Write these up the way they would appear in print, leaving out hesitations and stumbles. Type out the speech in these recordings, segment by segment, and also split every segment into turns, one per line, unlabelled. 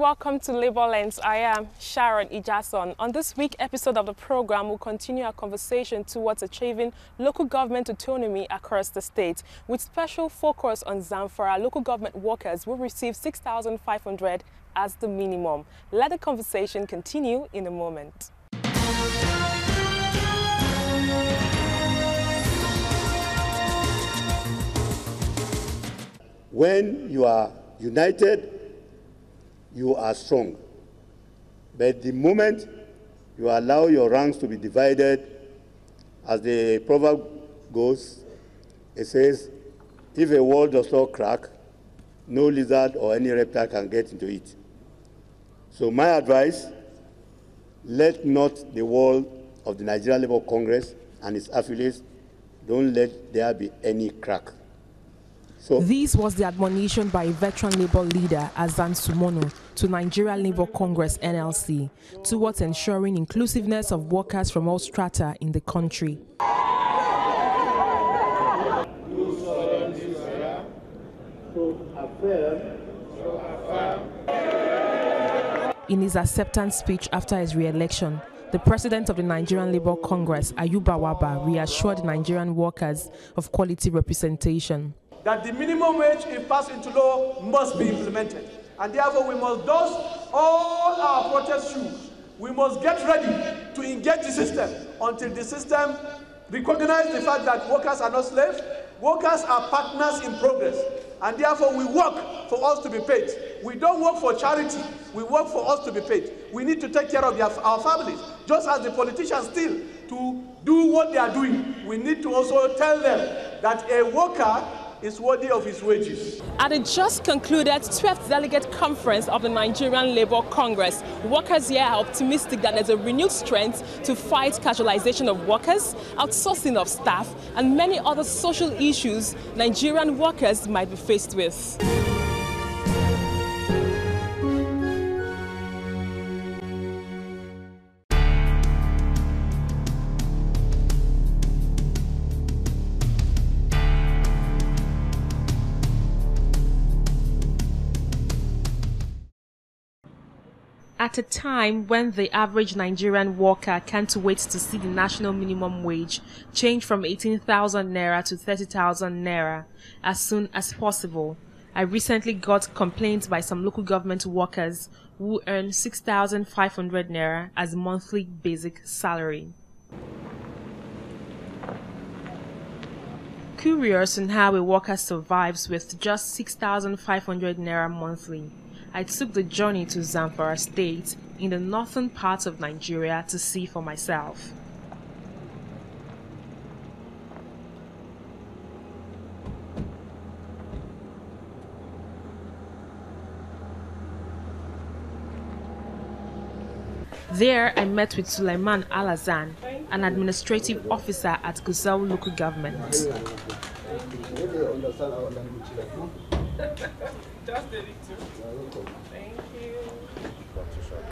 welcome to Labour Lens. I am Sharon Ijason. On this week's episode of the program, we'll continue our conversation towards achieving local government autonomy across the state, with special focus on Zamfara. Local government workers will receive 6,500 as the minimum. Let the conversation continue in a moment.
When you are united, you are strong. But the moment you allow your ranks to be divided, as the proverb goes, it says, if a wall does not crack, no lizard or any reptile can get into it. So my advice, let not the wall of the Nigerian Labour Congress and its affiliates, don't let there be any crack.
This was the admonition by a veteran Labour leader, Azan Sumono, to Nigeria Labour Congress (NLC) towards ensuring inclusiveness of workers from all strata in the country. In his acceptance speech after his re-election, the president of the Nigerian Labour Congress, Ayuba Waba, reassured Nigerian workers of quality representation.
That the minimum wage, if passed into law, must be implemented. And therefore, we must dust all our protest shoes. We must get ready to engage the system until the system recognizes the fact that workers are not slaves. Workers are partners in progress. And therefore, we work for us to be paid. We don't work for charity. We work for us to be paid. We need to take care of our families. Just as the politicians still, to do what they are doing, we need to also tell them that a worker is worthy of his wages.
At the just concluded 12th Delegate Conference of the Nigerian Labour Congress, workers here are optimistic that there's a renewed strength to fight casualization of workers, outsourcing of staff, and many other social issues Nigerian workers might be faced with. At a time when the average Nigerian worker can't wait to see the national minimum wage change from 18,000 naira to 30,000 naira as soon as possible, I recently got complaints by some local government workers who earn 6,500 naira as monthly basic salary. Curious on how a worker survives with just 6,500 naira monthly, I took the journey to Zamfara State in the northern part of Nigeria to see for myself. There, I met with Sulaiman Alazan, an administrative officer at Gusau local government.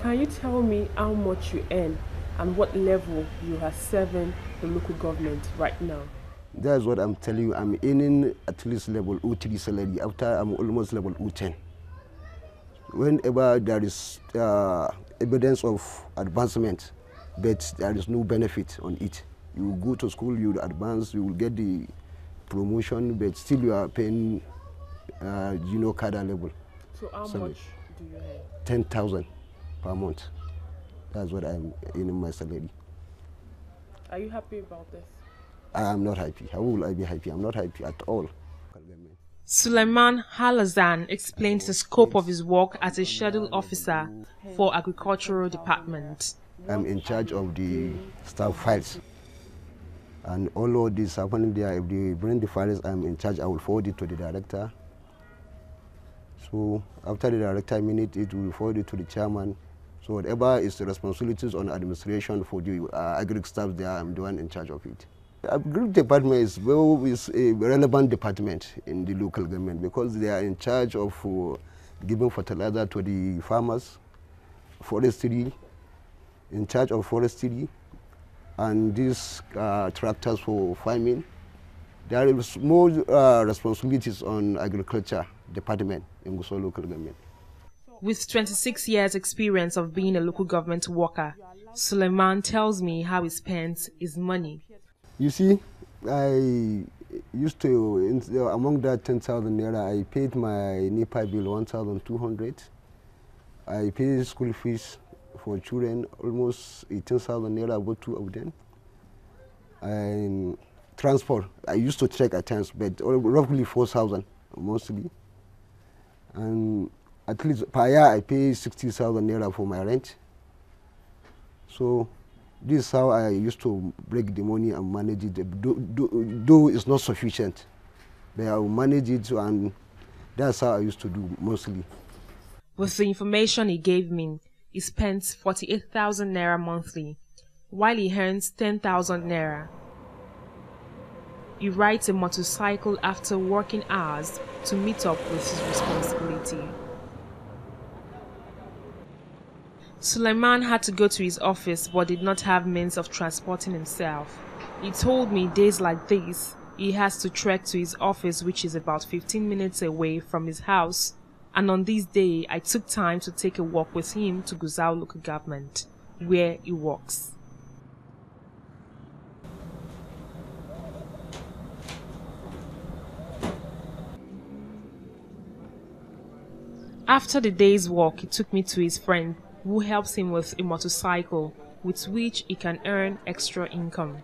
Can you tell me how much you earn and what level you are serving the local government right now?
That's what I'm telling you. I'm earning at least level O3 salary. After I'm almost level O10. Whenever there is evidence of advancement, but there is no benefit on it. You go to school, you advance, you will get the promotion, but still you are paying junior cadre level.
So how much do you earn?
10,000 per month. That's what I'm earning my salary.
Are you happy about this?
I am not happy. How will I be happy? I'm not happy at all.
Sulaiman Halazan explains the scope of his work as a schedule officer for Agricultural Department.
I'm in charge of the staff files. And all of this happening there, if they bring the files, I'm in charge. I will forward it to the director. So after the director minute, it will forward it to the chairman. So whatever is the responsibilities on administration for the agri staff there, I'm the one in charge of it. The agri department is a relevant department in the local government because they are in charge of giving fertilizer to the farmers, forestry, in charge of forestry, and these tractors for farming. There is more responsibilities on agriculture department in Gusau local government.
So With 26 years experience of being a local government worker, Suleiman tells me how he spends his money.
You see, I used to, among that 10,000 naira, I paid my NEPA bill 1,200. I paid school fees for children, almost 18,000 naira, about 2 of them. And transport, I used to check at times, but roughly 4,000 mostly. And at least per year, I pay 60,000 naira for my rent. So this is how I used to break the money and manage it. Though it's not sufficient, but I will manage it, and that's how I used to do mostly.
With the information he gave me, he spends 48,000 naira monthly, while he earns 10,000 naira. He rides a motorcycle after working hours to meet up with his responsibility. Suleiman had to go to his office but did not have means of transporting himself. He told me days like this, he has to trek to his office, which is about 15 minutes away from his house. And on this day, I took time to take a walk with him to Gusau local government, where he works. After the day's walk, he took me to his friend, who helps him with a motorcycle, with which he can earn extra income.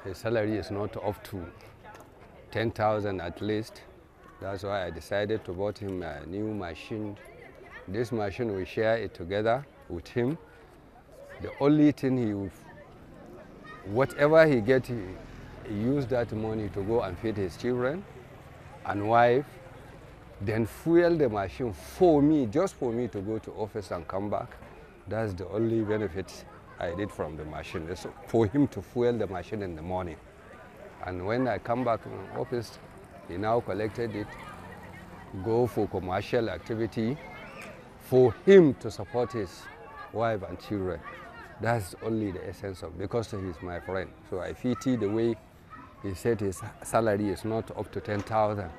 His salary is not up to 10,000 at least. That's why I decided to buy him a new machine. This machine, we share it together with him. The only thing whatever he gets, he use that money to go and feed his children and wife, then fuel the machine for me, just for me to go to office and come back. That's the only benefit I did from the machine. It's for him to fuel the machine in the morning. And when I come back to office, he now collected it, go for commercial activity, for him to support his wife and children. That's only the essence of, because he's my friend. So I pity the way he said his salary is not up to 10,000.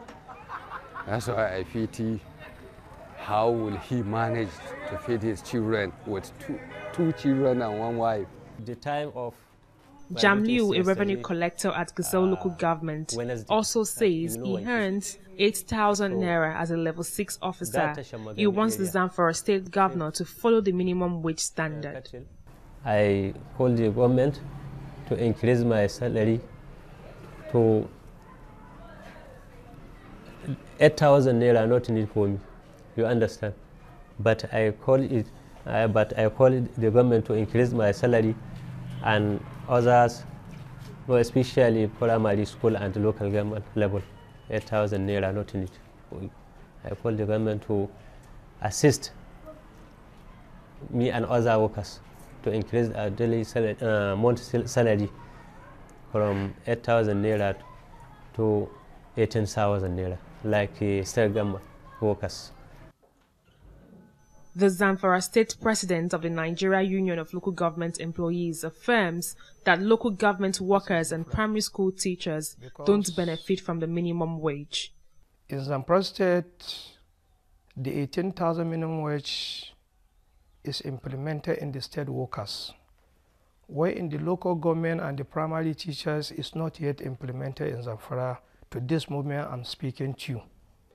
That's why I pity how will he manage to feed his children with two children and one wife.
The time of
Jamliu, a revenue collector at Gusau local government, also says he earns 8,000 naira as a level 6 officer. He wants the Zamfara state governor to follow the minimum wage standard.
I called the government to increase my salary to 8,000 naira, not need for me, you understand. But I called the government to increase my salary, and others, more especially primary school and local government level, 8,000 naira, not need. I called the government to assist me and other workers to increase our daily salary, monthly salary from 8,000 naira to 18,000 naira, like state government workers.
The Zamfara state president of the Nigeria Union of Local Government Employees affirms that local government workers and primary school teachers don't benefit from the minimum wage.
In Zamfara state, the 18,000 minimum wage is implemented in the state workers, where in the local government and the primary teachers is not yet implemented in Zamfara to this moment I'm speaking to you.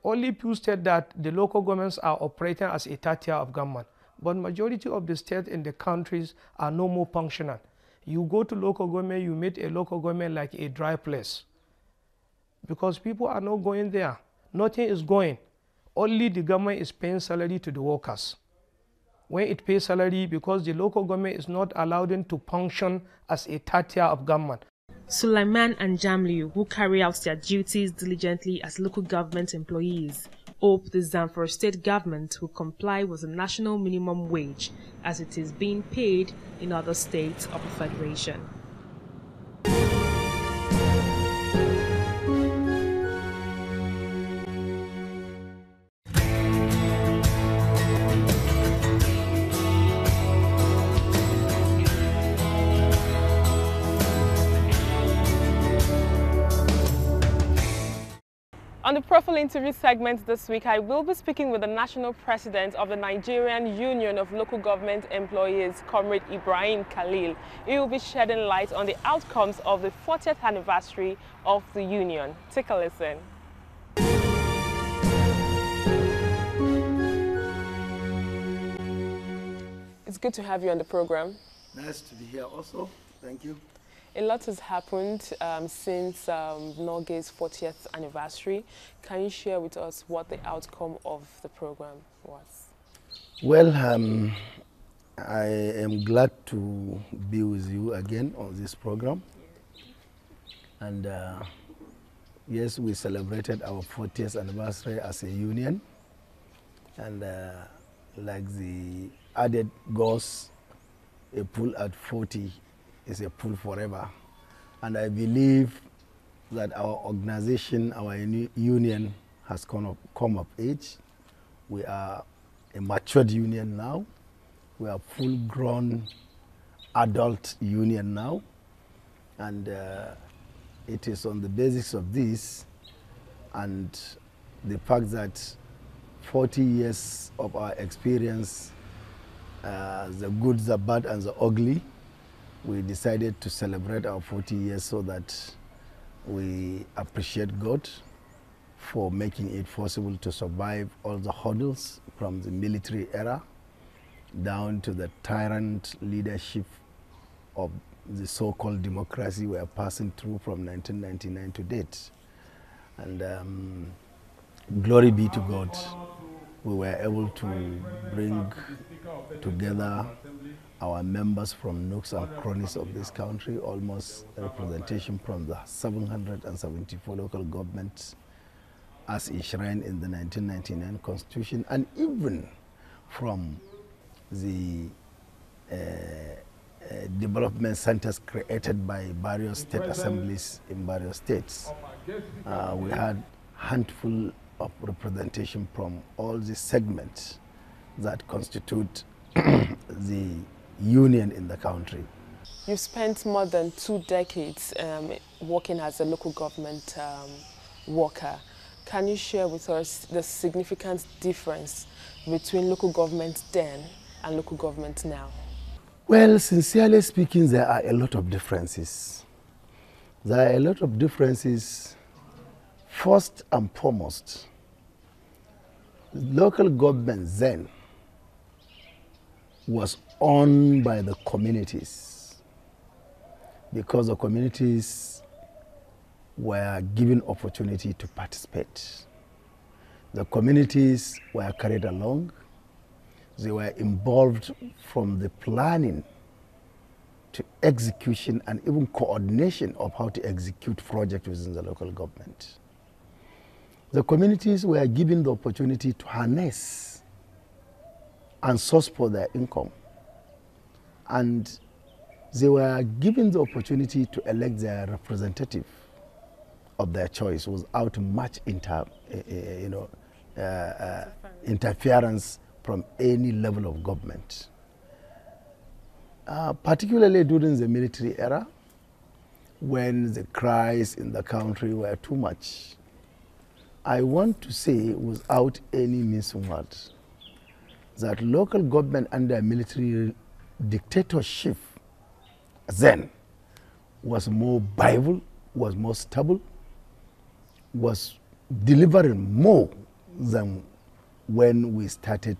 Only few states that the local governments are operating as a third tier of government, but majority of the states in the countries are no more functional. You go to local government, you meet a local government like a dry place, because people are not going there. Nothing is going. Only the government is paying salary to the workers. When it pays salary, because the local government is not allowed them to function as a third tier of government.
Sulaiman and Jamliu, who carry out their duties diligently as local government employees, hope the Zamfara state government will comply with the national minimum wage as it is being paid in other states of the Federation. On the Profile interview segment this week, I will be speaking with the national president of the Nigerian Union of Local Government Employees, Comrade Ibrahim Khalil. He will be shedding light on the outcomes of the 40th anniversary of the union. Take a listen. It's good to have you on the program.
Nice to be here also. Thank you.
A lot has happened since NOGE's 40th anniversary. Can you share with us what the outcome of the program was?
Well, I am glad to be with you again on this program. And yes, we celebrated our 40th anniversary as a union. And like the added goes, a pull at 40 is a pull forever. And I believe that our organization, our union has come of age. We are a matured union now. We are full-grown adult union now. And it is on the basis of this and the fact that 40 years of our experience, the good, the bad, and the ugly, we decided to celebrate our 40 years so that we appreciate God for making it possible to survive all the hurdles from the military era down to the tyrant leadership of the so-called democracy we are passing through from 1999 to date. And glory be to God, we were able to bring together our members from nooks and crannies of this country, almost representation from the 774 local governments as enshrined in the 1999 Constitution, and even from the development centers created by various state assemblies in various states. We had a handful of representation from all the segments that constitute the union in the country.
You've spent more than 2 decades working as a local government worker. Can you share with us the significant difference between local government then and local government now?
Well, sincerely speaking, there are a lot of differences. There are a lot of differences. First and foremost, local government then was owned by the communities because the communities were given opportunity to participate. The communities were carried along. They were involved from the planning to execution and even coordination of how to execute projects within the local government. The communities were given the opportunity to harness and source for their income. And they were given the opportunity to elect their representative of their choice without much interference from any level of government. Particularly during the military era, when the cries in the country were too much, I want to say without any mincing words that local government under military dictatorship then was more viable, was more stable, was delivering more than when we started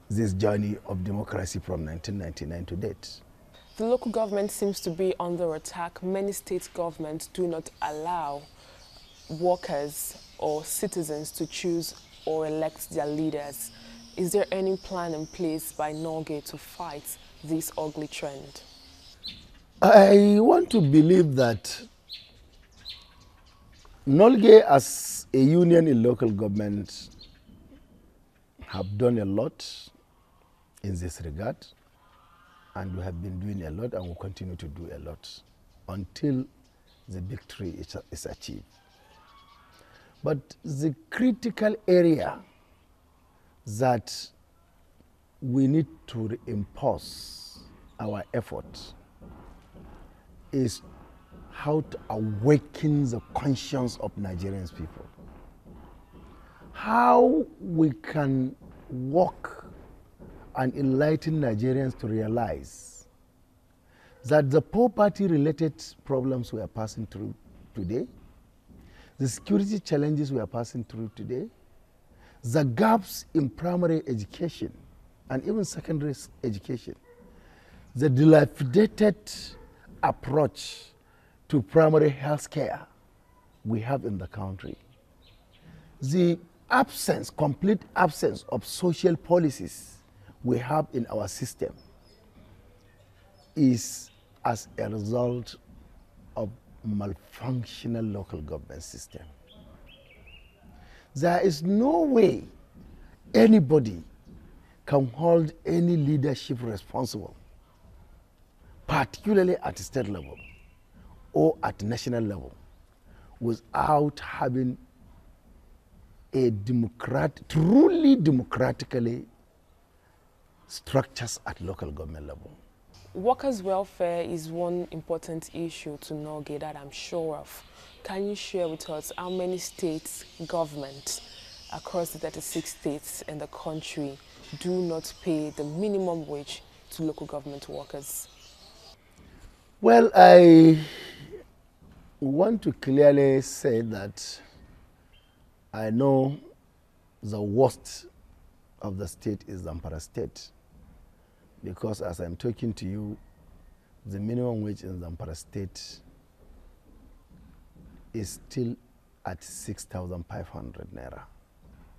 this journey of democracy from 1999 to date.
The local government seems to be under attack. Many state governments do not allow workers or citizens to choose or elect their leaders. Is there any plan in place by NOGE to fight this ugly trend?
I want to believe that Nolge, as a union in local government, have done a lot in this regard, and we have been doing a lot and will continue to do a lot until the victory is achieved. But the critical area that we need to reimpose our effort is how to awaken the conscience of Nigerian people. How we can work and enlighten Nigerians to realize that the poverty-related problems we are passing through today, the security challenges we are passing through today, the gaps in primary education and even secondary education, the dilapidated approach to primary health care we have in the country, the absence, complete absence of social policies we have in our system is as a result of malfunctional local government system. There is no way anybody can hold any leadership responsible, particularly at the state level or at national level, without having a truly democratically structures at local government level.
Workers' welfare is one important issue to Nolge that I'm sure of. Can you share with us how many states governments across the 36 states in the country do not pay the minimum wage to local government workers?
Well, I want to clearly say that I know the worst of the state is Zamfara State, because as I'm talking to you, the minimum wage in Zamfara State is still at 6,500 naira.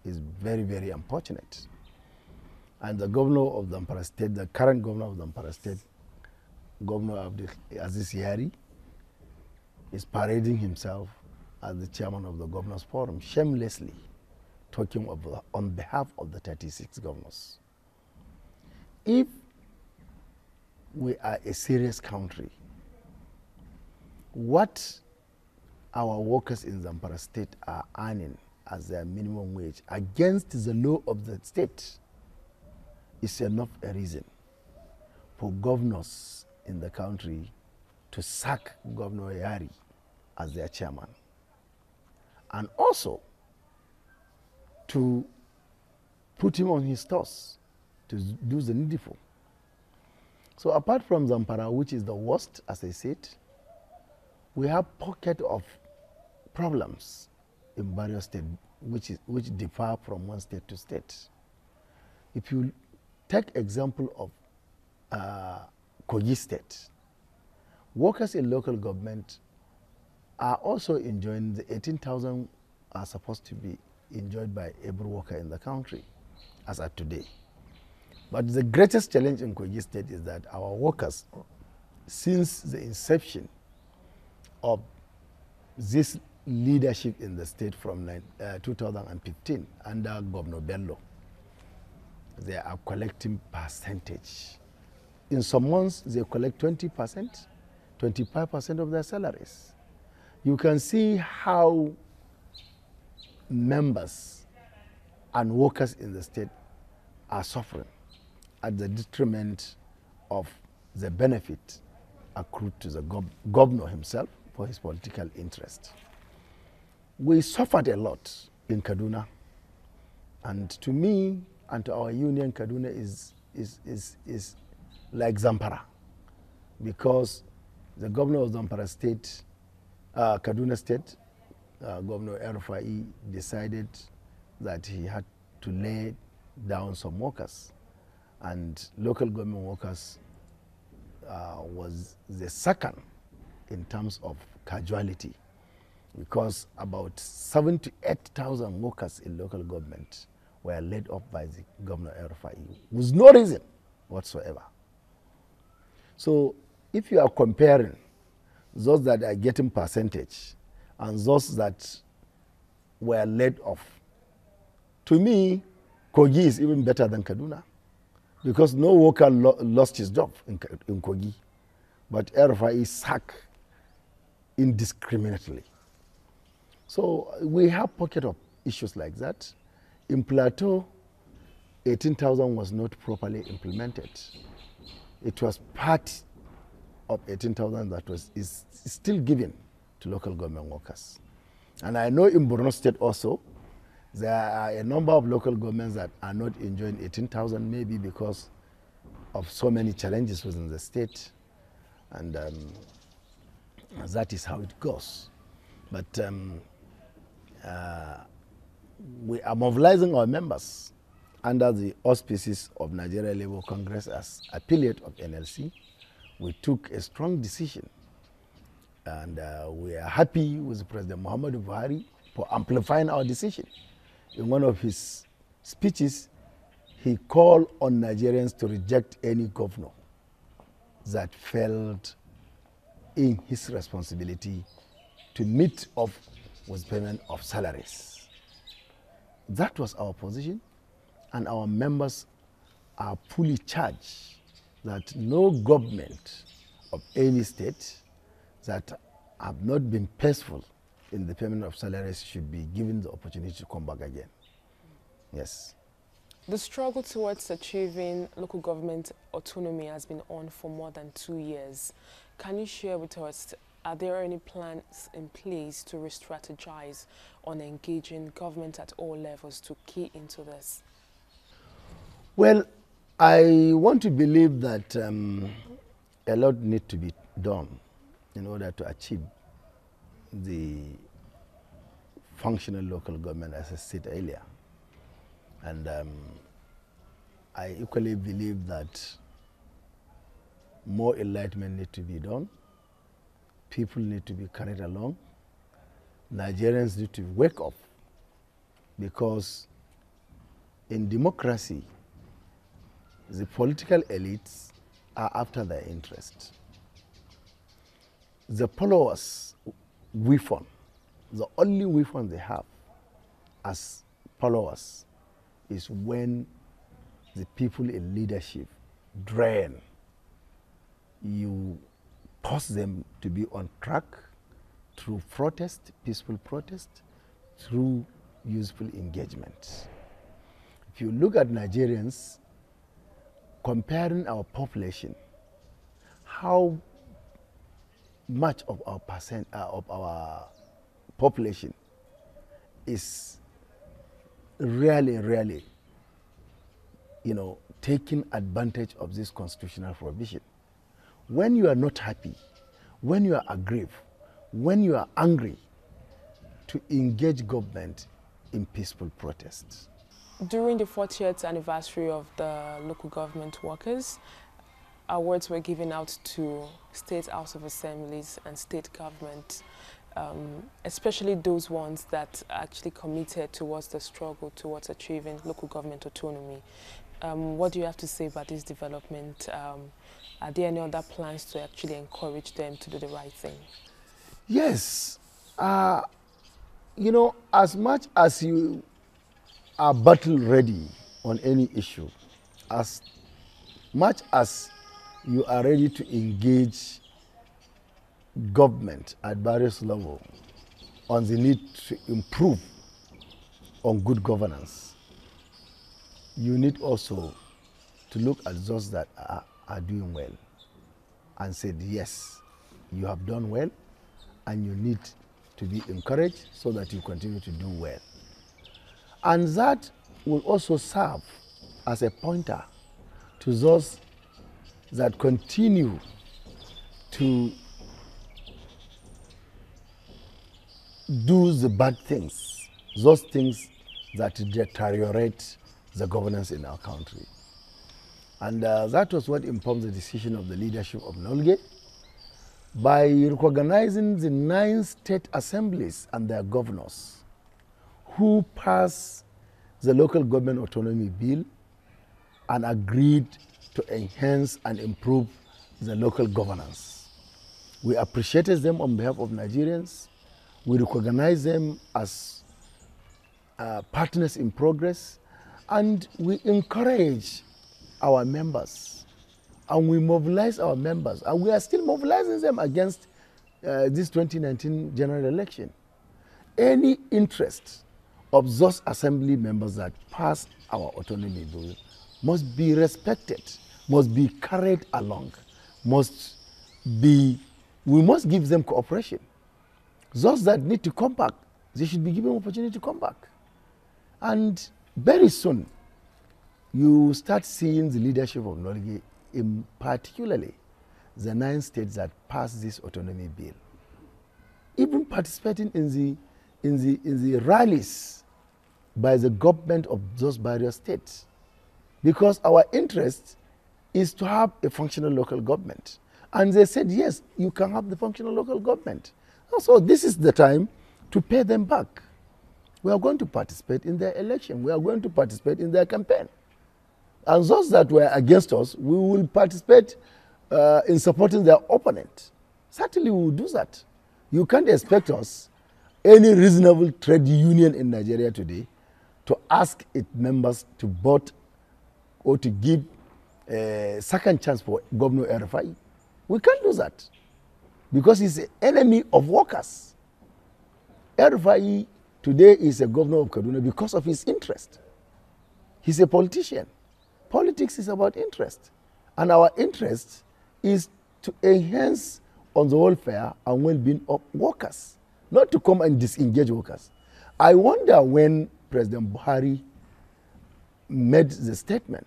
It's very, very unfortunate. And the governor of Zamfara State, the current governor of Zamfara State, Governor Aziz Yari, is parading himself as the chairman of the Governors Forum, shamelessly talking on behalf of the 36 governors. If we are a serious country, what our workers in Zamfara State are earning as their minimum wage against the law of the state is enough a reason for governors in the country to sack Governor Yari as their chairman, and also to put him on his toes to do the needful. So apart from Zamfara, which is the worst, as I said, we have pocket of problems in various states which differ from one state to state. If you take example of Kogi State, workers in local government are also enjoying the 18,000 are supposed to be enjoyed by every worker in the country as at today. But the greatest challenge in Kogi State is that our workers, since the inception of this leadership in the state from 2015 under Governor Bello, they are collecting percentage. In some months, they collect 20%, 25% of their salaries. You can see how members and workers in the state are suffering at the detriment of the benefit accrued to the governor himself for his political interest. We suffered a lot in Kaduna, and to me and to our union, Kaduna is like Zamfara, because the governor of Zamfara State, Kaduna State, Governor El-Rufai, decided that he had to lay down some workers, and local government workers was the second in terms of casualty, because about 7,000 to 8,000 workers in local government were laid off by the Governor El-Rufai with no reason whatsoever. So if you are comparing those that are getting percentage and those that were laid off. To me, Kogi is even better than Kaduna, because no worker lost his job in Kogi, but El-Rufai sacked indiscriminately. So we have pocket of issues like that. In Plateau, 18,000 was not properly implemented. It was part of 18,000 that is still given to local government workers. And I know in Borno State also, there are a number of local governments that are not enjoying 18,000, maybe because of so many challenges within the state. And that is how it goes. But we are mobilizing our members under the auspices of Nigeria Labour Congress as affiliate of NLC. We took a strong decision, and we are happy with President Muhammadu Buhari for amplifying our decision. In one of his speeches, he called on Nigerians to reject any governor that failed in his responsibility to meet up with payment of salaries. That was our position, and our members are fully charged that no government of any state that have not been peaceful in the payment of salaries should be given the opportunity to come back again. Yes.
The struggle towards achieving local government autonomy has been on for more than 2 years. Can you share with us, are there any plans in place to re-strategize on engaging government at all levels to key into this?
Well, I want to believe that a lot needs to be done in order to achieve the functional local government, as I said earlier. And I equally believe that more enlightenment needs to be done. People need to be carried along. Nigerians need to wake up, because in democracy, the political elites are after their interest. The followers' weapon, the only weapon they have as followers, is when the people in leadership drain. You force them to be on track through protest, peaceful protest, through useful engagement. If you look at Nigerians, comparing our population, how much of our population is really, taking advantage of this constitutional provision. When you are not happy, when you are aggrieved, when you are angry, to engage government in peaceful protests.
During the 40th anniversary of the local government workers, awards were given out to state House of Assemblies and state government, especially those ones that actually committed towards the struggle towards achieving local government autonomy. What do you have to say about this development? Are there any other plans to actually encourage them to do the right thing?
Yes. As much as you are battle ready on any issue, as much as you are ready to engage government at various levels on the need to improve on good governance, you need also to look at those that are doing well and said, yes, you have done well, and you need to be encouraged so that you continue to do well. And that will also serve as a pointer to those that continue to do the bad things, those things that deteriorate the governance in our country. And that was what informed the decision of the leadership of Nolge, by recognizing the 9 state assemblies and their governors who passed the local government autonomy bill and agreed to enhance and improve the local governance. We appreciated them on behalf of Nigerians. We recognize them as partners in progress, and we encourage our members, and we mobilize our members, and we are still mobilizing them against this 2019 general election. Any interest of those assembly members that pass our autonomy bill must be respected, must be carried along, we must give them cooperation. Those that need to come back, they should be given opportunity to come back. And very soon, you start seeing the leadership of Norgay, in particularly the 9 states that passed this autonomy bill, even participating in the rallies by the government of those various states. Because our interest is to have a functional local government. And they said, yes, you can have the functional local government. So this is the time to pay them back. We are going to participate in their election. We are going to participate in their campaign. And those that were against us, we will participate in supporting their opponent. Certainly we will do that. You can't expect us, any reasonable trade union in Nigeria today, to ask its members to vote or to give a second chance for Governor El-Rufai. We can't do that because he's an enemy of workers. El-Rufai today is a governor of Kaduna because of his interest. He's a politician. Politics is about interest. And our interest is to enhance on the welfare and well-being of workers, not to come and disengage workers. I wonder when President Buhari made the statement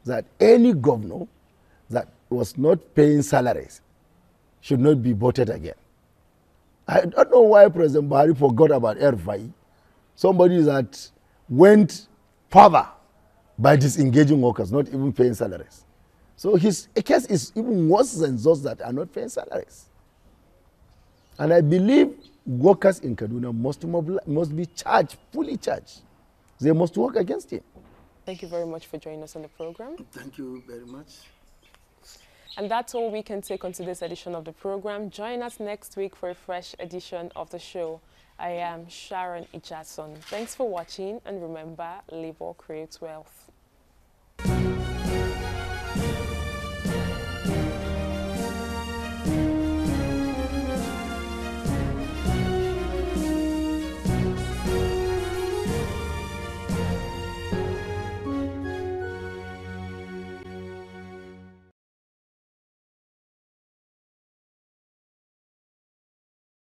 that any governor that was not paying salaries should not be voted again. I don't know why President Buhari forgot about El-Rufai, somebody that went further by disengaging workers, not even paying salaries. So his case is even worse than those that are not paying salaries. And I believe workers in Kaduna must be charged, fully charged. They must work against him.
Thank you very much for joining us on the program.
Thank you very much.
And that's all we can take on today's edition of the program. Join us next week for a fresh edition of the show. I am Sharon Ichason. Thanks for watching, and remember, live or create wealth.